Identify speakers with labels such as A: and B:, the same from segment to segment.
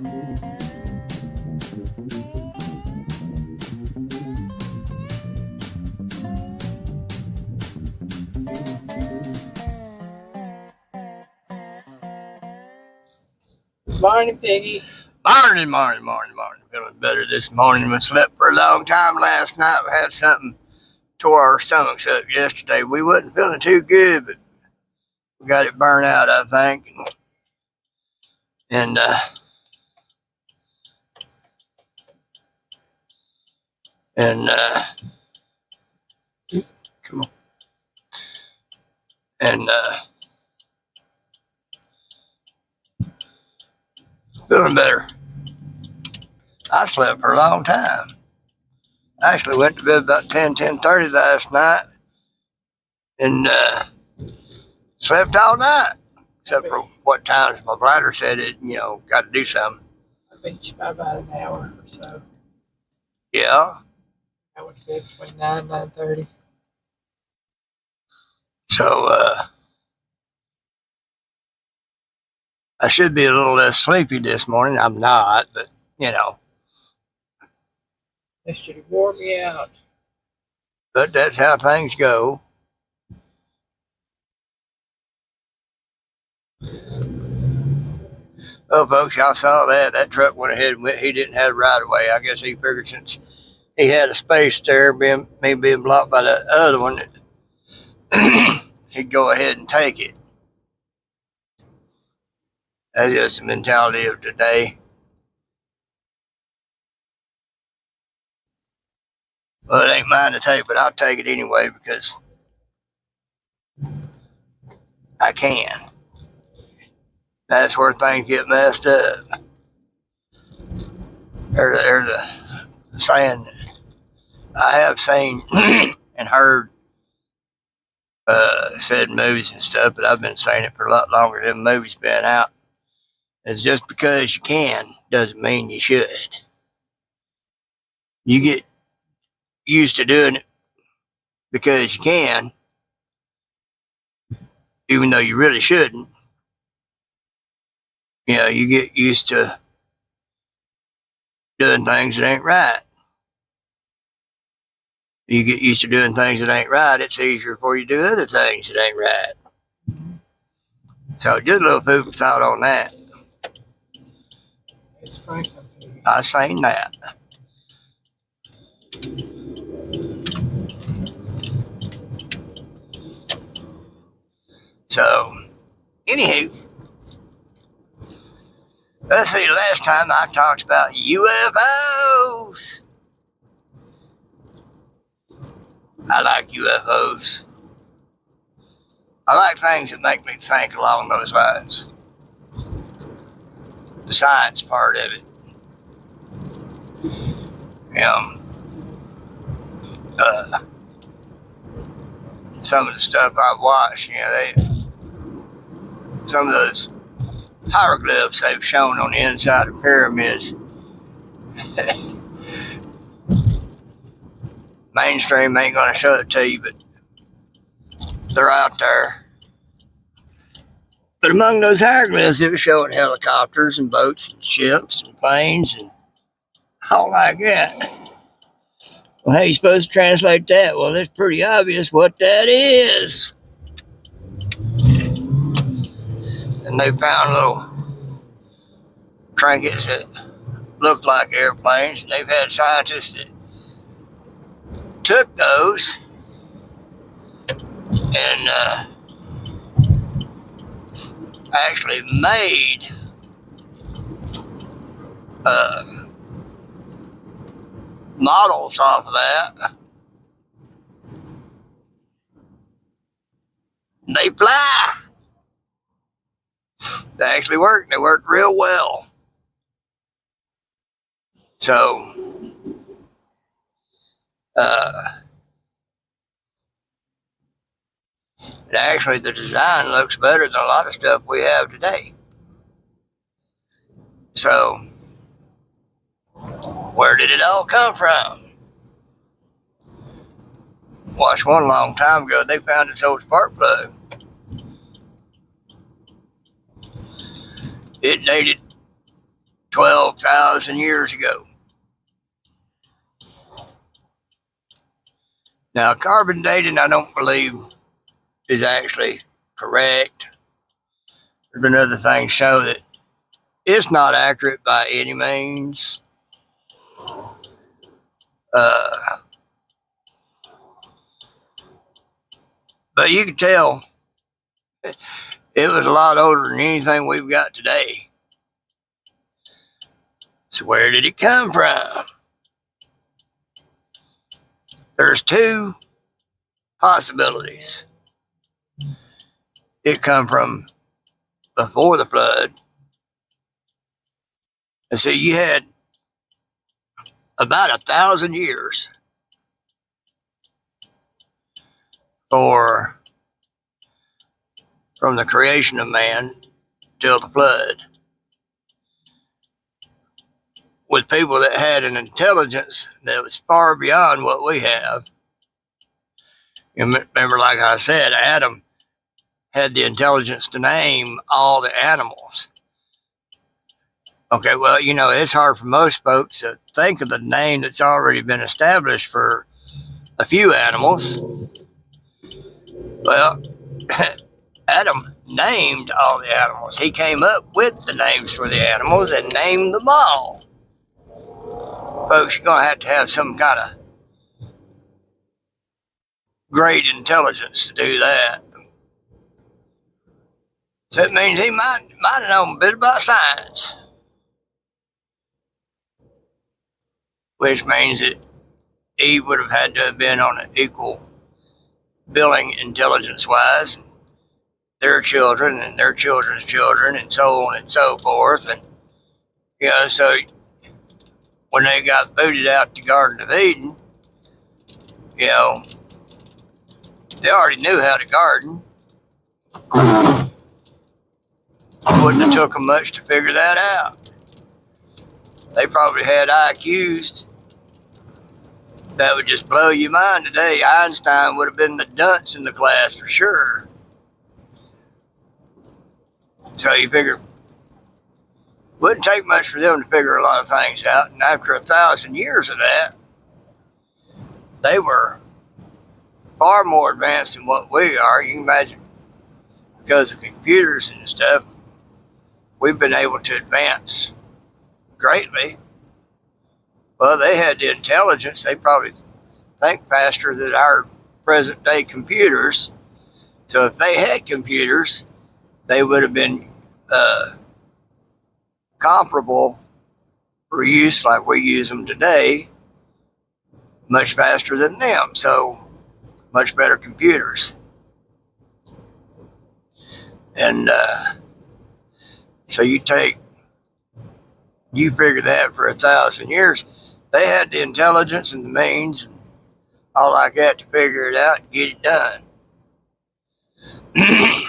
A: Morning, Piggy.
B: Morning. Feeling better this morning. We slept for a long time last night. We had something tore our stomachs up yesterday. We wasn't feeling too good, but we got it burned out, I think. And come on. And feeling better. I slept for a long time. I actually went to bed about 10:30 last night and slept all night, except for what times my bladder said it, got to do something.
A: I bet you by about an hour or so.
B: Yeah.
A: I went to bed between 9 and 9:30.
B: So I should be a little less sleepy this morning. I'm not, but
A: That should have wore me out.
B: But that's how things go. Oh, folks, y'all saw that. That truck went ahead and he didn't have right of way. I guess he figured since he had a space there, being blocked by the other one, that he'd go ahead and take it. That's just the mentality of today. Well, it ain't mine to take, but I'll take it anyway because I can. That's where things get messed up. There's a saying I have seen and heard said in movies and stuff, but I've been saying it for a lot longer than the movie's been out. It's just because you can doesn't mean you should. You get used to doing it because you can, even though you really shouldn't. You get used to doing things that ain't right. You get used to doing things that ain't right, it's easier for you to do other things that ain't right. So just a little food for thought on that.
A: It's sprinkling.
B: I seen that. So, anywho, let's see, last time I talked about UFOs. I like UFOs. I like things that make me think along those lines. The science part of it. Some of the stuff I've watched, some of those hieroglyphs they've shown on the inside of pyramids. Mainstream ain't gonna show it to you, but they're out there. But among those hieroglyphs, it was showing helicopters and boats and ships and planes and all like that. Well, how are you supposed to translate that? Well, it's pretty obvious what that is. And they found little trinkets that looked like airplanes. And they've had scientists that took those and actually made models off of that. They fly. They actually work. They work real well. So, actually the design looks better than a lot of stuff we have today. So, where did it all come from? Watched one a long time ago. They found its old spark plug. It dated 12,000 years ago. Now, carbon dating, I don't believe is actually correct. There's been other things show that it's not accurate by any means. But you can tell it was a lot older than anything we've got today. So where did it come from? There's two possibilities. It come from before the flood. And so you had about 1,000 years from the creation of man till the flood, with people that had an intelligence that was far beyond what we have. You remember, like I said, Adam had the intelligence to name all the animals. Okay, well, it's hard for most folks to think of the name that's already been established for a few animals. Well, Adam named all the animals. He came up with the names for the animals and named them all. Folks, you're going to have some kind of great intelligence to do that. So that means he might have known a bit about science. Which means that he would have had to have been on an equal billing intelligence-wise. Their children and their children's children and so on and so forth. And, so when they got booted out the Garden of Eden, they already knew how to garden. It wouldn't have took them much to figure that out. They probably had IQs that would just blow your mind today. Einstein would have been the dunce in the class for sure. So you figure, wouldn't take much for them to figure a lot of things out. And after 1,000 years of that, they were far more advanced than what we are. You can imagine, because of computers and stuff, we've been able to advance greatly. Well, they had the intelligence. They probably think faster than our present day computers. So if they had computers, they would have been comparable for use like we use them today, much faster than them. So much better computers. And so you figure that for 1,000 years, they had the intelligence and the means and all like that to figure it out and get it done. I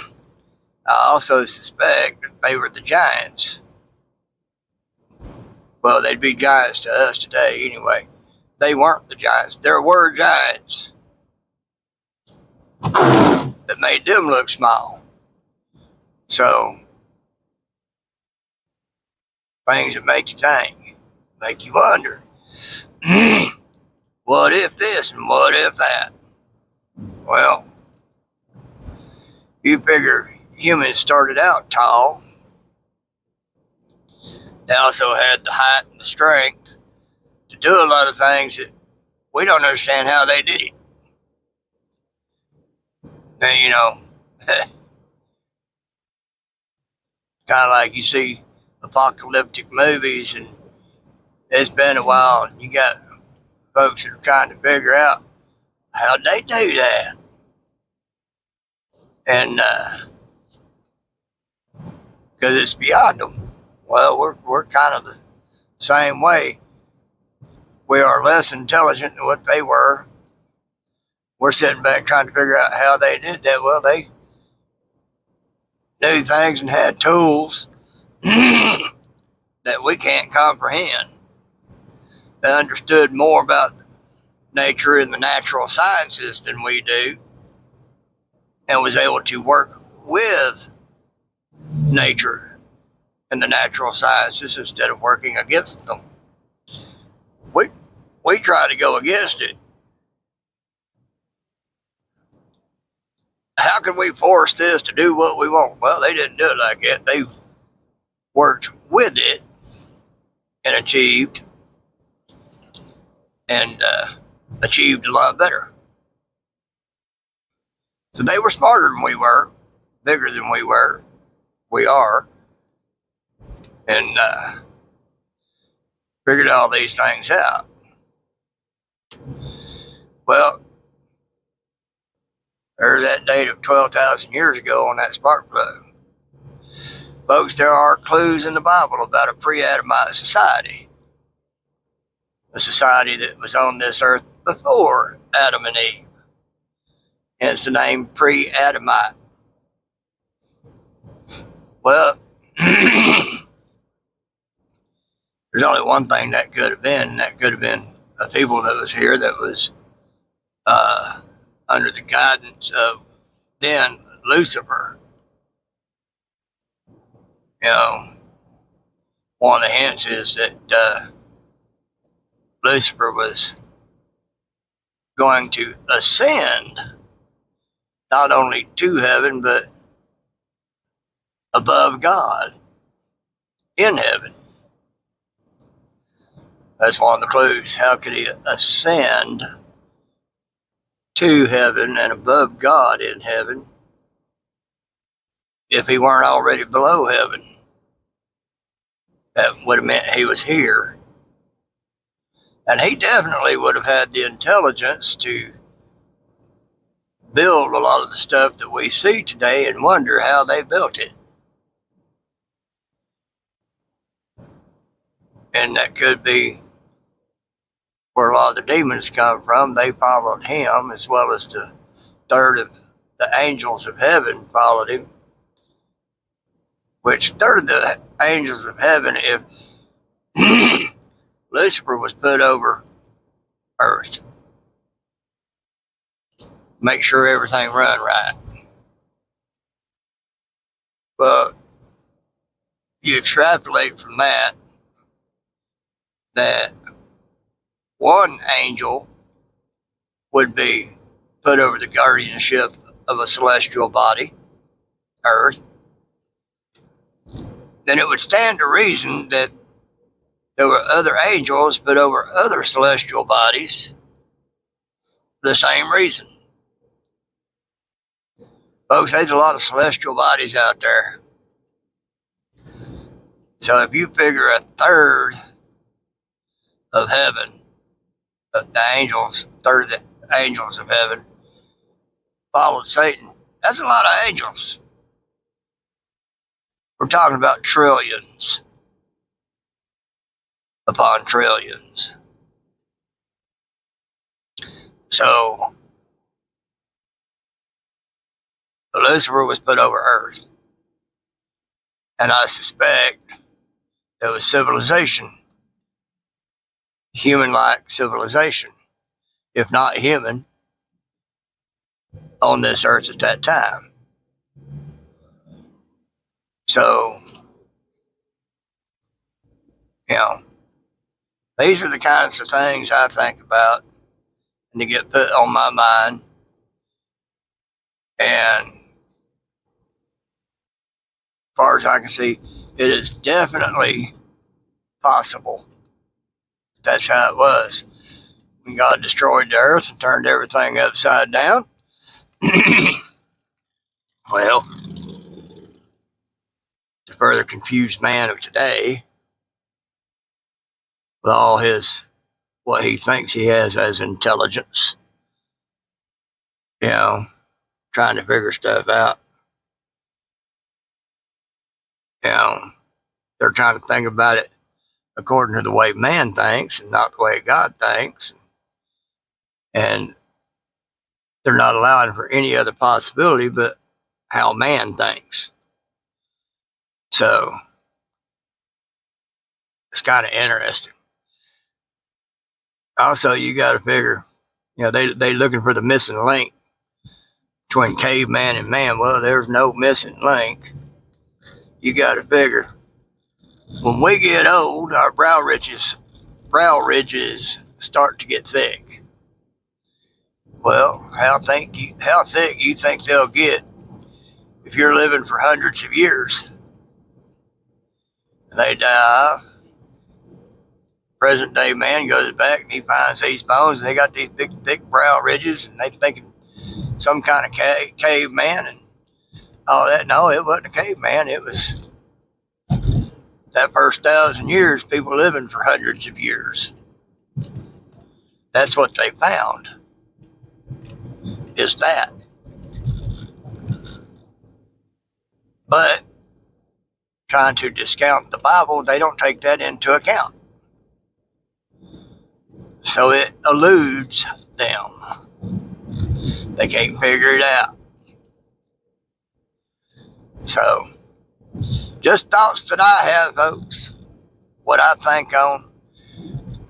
B: also suspect that they were the giants. Well, they'd be giants to us today anyway. They weren't the giants. There were giants that made them look small. So, things that make you think, make you wonder, what if this and what if that? Well, you figure humans started out tall. They also had the height and the strength to do a lot of things that we don't understand how they did it. Now, kind of like you see apocalyptic movies, and it's been a while, and you got folks that are trying to figure out how'd they do that. And because it's beyond them. Well, we're kind of the same way. We are less intelligent than what they were. We're sitting back trying to figure out how they did that. Well, they knew things and had tools that we can't comprehend. They understood more about nature and the natural sciences than we do, and was able to work with nature in the natural sciences instead of working against them. We try to go against it. How can we force this to do what we want? Well, they didn't do it like that. They worked with it and achieved a lot better. So they were smarter than we were, bigger than we are, and figured all these things out. Well, there's that date of 12,000 years ago on that spark plug. Folks, there are clues in the Bible about a pre-Adamite society. A society that was on this earth before Adam and Eve. Hence the name pre-Adamite. Well, there's only one thing that could have been, and that could have been a people that was here that was under the guidance of then Lucifer. You know, one of the hints is that Lucifer was going to ascend not only to heaven, but above God in heaven. That's one of the clues. How could he ascend to heaven and above God in heaven if he weren't already below heaven? That would have meant he was here. And he definitely would have had the intelligence to build a lot of the stuff that we see today and wonder how they built it. And that could be where a lot of the demons come from. They followed him, as well as the third of the angels of heaven followed him. Which third of the angels of heaven, if Lucifer was put over earth, make sure everything run right. But you extrapolate from that one angel would be put over the guardianship of a celestial body, earth. Then it would stand to reason that there were other angels put over other celestial bodies for the same reason. Folks, there's a lot of celestial bodies out there. So if you figure a third of heaven, the angels, third of the angels of heaven followed Satan, that's a lot of angels. We're talking about trillions upon trillions. So Lucifer was put over earth. And I suspect there was civilization, human-like civilization, if not human, on this earth at that time. So, you know, these are the kinds of things I think about and they get put on my mind. And as far as I can see, it is definitely possible. That's how it was. When God destroyed the earth and turned everything upside down, well, the further confused man of today, with all his, what he thinks he has as intelligence, you know, trying to figure stuff out. You know, they're trying to think about it according to the way man thinks and not the way God thinks. And they're not allowing for any other possibility but how man thinks. So it's kind of interesting. Also, you got to figure, you know, they looking for the missing link between caveman and man. Well, there's no missing link. You got to figure when we get old, our brow ridges start to get thick. Well, how thick you think they'll get if you're living for hundreds of years? They die. Present day man goes back and he finds these bones and they got these big thick brow ridges and they thinking some kind of caveman and all that. No, it wasn't a caveman. It was that first 1,000 years, people living for hundreds of years. That's what they found, is that. But trying to discount the Bible, they don't take that into account. So it eludes them. They can't figure it out. So, just thoughts that I have, folks. What I think on.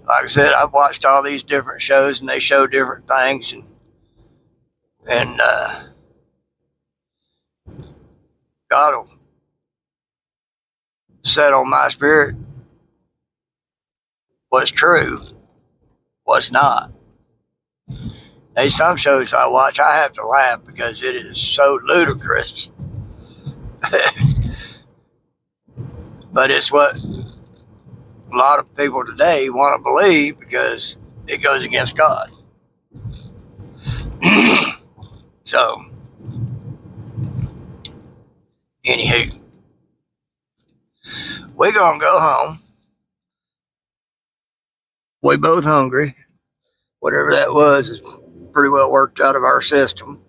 B: Like I said, I've watched all these different shows and they show different things. And God will set on my spirit what's true, what's not. There's some shows I watch, I have to laugh because it is so ludicrous. But it's what a lot of people today want to believe because it goes against God. So, anywho, we're going to go home. We both hungry. Whatever that was is pretty well worked out of our system.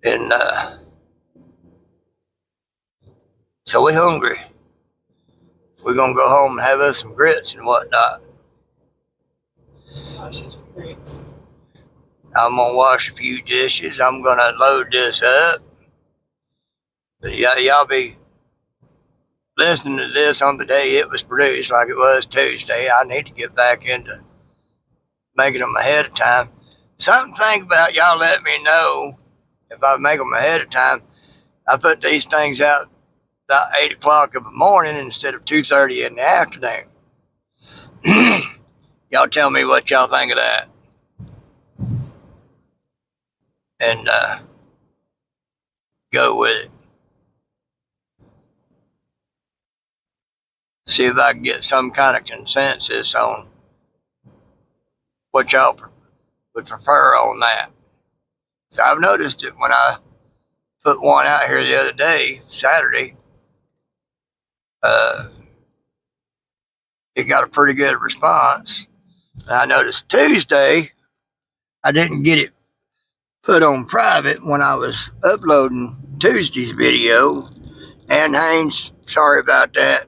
B: And so we're hungry. We're going to go home and have us some grits and whatnot.
A: Sausage and grits.
B: I'm going to wash a few dishes. I'm going to load this up. Y'all be listening to this on the day it was produced like it was Tuesday. I need to get back into making them ahead of time. Something to think about. Y'all let me know if I make them ahead of time. I put these things out about 8 o'clock in the morning instead of 2:30 in the afternoon. Y'all tell me what y'all think of that. And go with it. See if I can get some kind of consensus on what y'all would prefer on that. So I've noticed that when I put one out here the other day, Saturday, it got a pretty good response. And I noticed Tuesday, I didn't get it put on private when I was uploading Tuesday's video. And Haynes, sorry about that.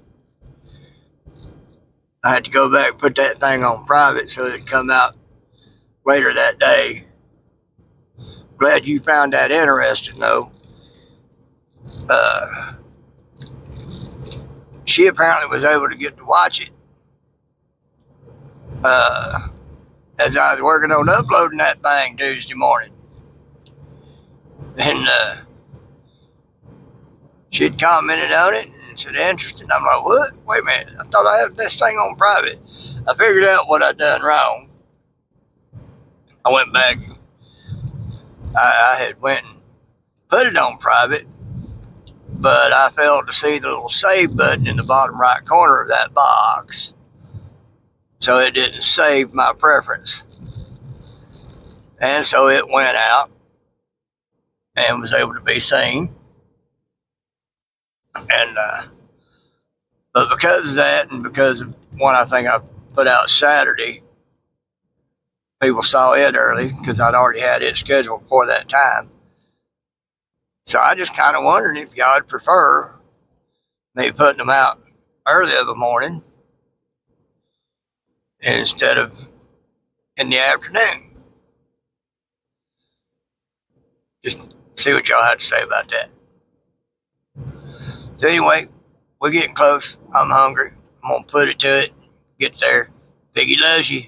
B: I had to go back and put that thing on private so it'd come out later that day. Glad you found that interesting, though. She apparently was able to get to watch it as I was working on uploading that thing Tuesday morning. And she'd commented on it and said, interesting. I'm like, what? Wait a minute. I thought I had this thing on private. I figured out what I'd done wrong. I went back. I had went and put it on private, but I failed to see the little save button in the bottom right corner of that box. So it didn't save my preference. And so it went out and was able to be seen. And but because of that, and because of one I think I put out Saturday, people saw it early because I'd already had it scheduled for that time. So I just kind of wondered if y'all would prefer me putting them out early of the morning instead of in the afternoon. Just see what y'all had to say about that. So anyway, we're getting close. I'm hungry. I'm going to put it to it. Get there. Piggy loves you.